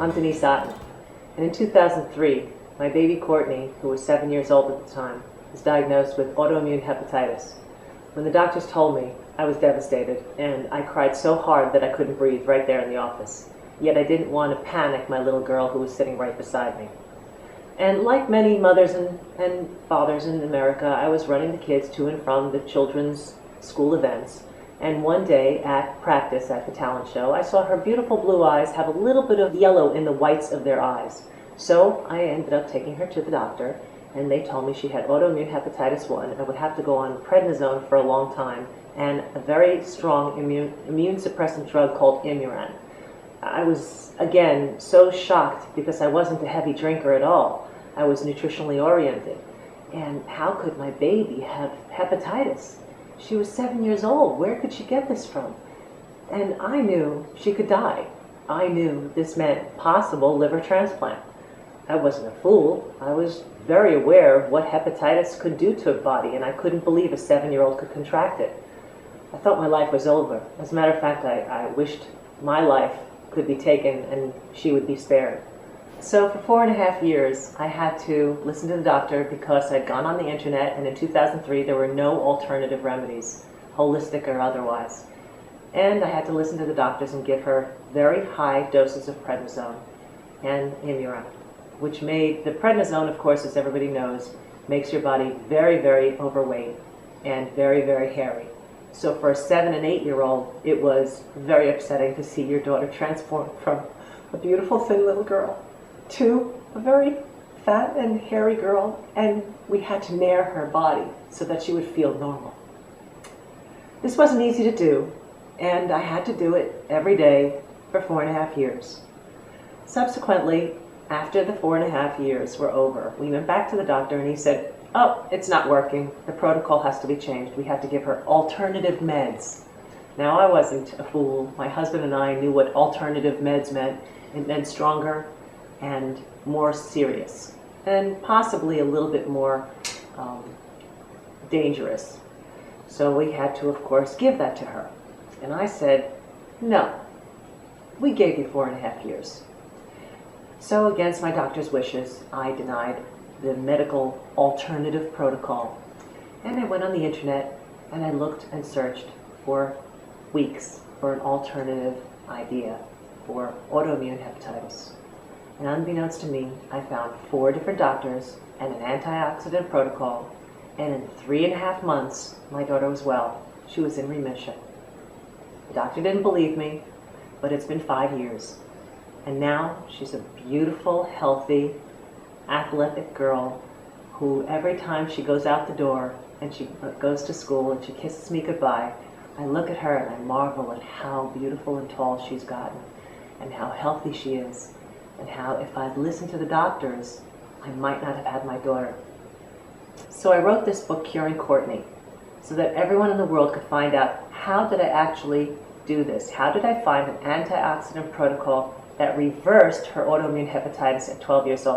I'm Denise Otten, and in 2003, my baby Courtney, who was 7 years old at the time, was diagnosed with autoimmune hepatitis. When the doctors told me, I was devastated, and I cried so hard that I couldn't breathe right there in the office. Yet I didn't want to panic my little girl who was sitting right beside me. And like many mothers and fathers in America, I was running the kids to and from the children's school events. And one day at practice at the talent show, I saw her beautiful blue eyes have a little bit of yellow in the whites of their eyes. So I ended up taking her to the doctor, and they told me she had autoimmune hepatitis 1 and would have to go on prednisone for a long time and a very strong immune suppressant drug called Imuran. I was, again, so shocked because I wasn't a heavy drinker at all. I was nutritionally oriented. And how could my baby have hepatitis? She was 7 years old. Where could she get this from? And I knew she could die. I knew this meant possible liver transplant. I wasn't a fool. I was very aware of what hepatitis could do to a body, and I couldn't believe a 7-year-old could contract it. I thought my life was over. As a matter of fact, I wished my life could be taken and she would be spared. So for 4.5 years, I had to listen to the doctor because I'd gone on the internet, and in 2003 there were no alternative remedies, holistic or otherwise. And I had to listen to the doctors and give her very high doses of prednisone and Imuran, which made, the prednisone, of course, as everybody knows, makes your body very, very overweight and very, very hairy. So for a 7- and 8-year-old, it was very upsetting to see your daughter transform from a beautiful, thin little girl to a very fat and hairy girl, and we had to nair her body so that she would feel normal. This wasn't easy to do, and I had to do it every day for 4.5 years. Subsequently, after the 4.5 years were over, we went back to the doctor and he said, "Oh, it's not working. The protocol has to be changed. We have to give her alternative meds." Now, I wasn't a fool. My husband and I knew what alternative meds meant. It meant stronger and more serious, and possibly a little bit more dangerous. So we had to, of course, give that to her. And I said, "No, we gave you 4.5 years. So against my doctor's wishes, I denied the medical alternative protocol. And I went on the internet and I looked and searched for weeks for an alternative idea for autoimmune hepatitis. And unbeknownst to me, I found 4 different doctors and an antioxidant protocol, and in 3.5 months, my daughter was well. She was in remission. The doctor didn't believe me, but it's been 5 years. And now she's a beautiful, healthy, athletic girl who every time she goes out the door and she goes to school and she kisses me goodbye, I look at her and I marvel at how beautiful and tall she's gotten and how healthy she is, and how if I'd listened to the doctors, I might not have had my daughter. So I wrote this book, Curing Courtney, so that everyone in the world could find out, how did I actually do this? How did I find an antioxidant protocol that reversed her autoimmune hepatitis at 12 years old?